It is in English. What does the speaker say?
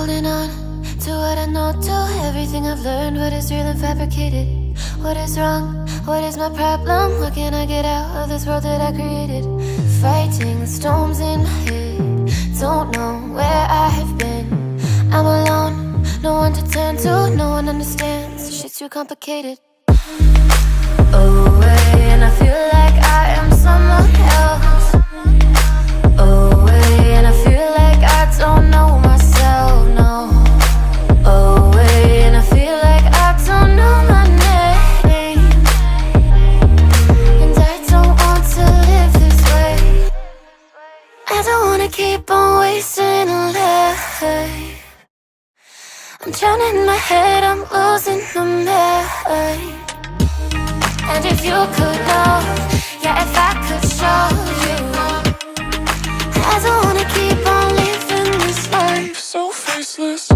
holding on to what I know, to everything I've learned. What is real and fabricated? What is wrong? What is my problem? What can I get out of this world that I created? Fighting the storms in my head, don't know where I have been. I'm alone, no one to turn to, no one understands. Shit's too complicated. Away, and I feel like I am someone else. Away, and I feel like I don't know myself, no. Away, and I feel like I don't know my name. And I don't want to live this way. I don't wanna keep on wasting a life. I'm drowning in my head, I'm losing my mind. And if you could know, yeah, if I could show you, I don't wanna keep on living this life so faceless.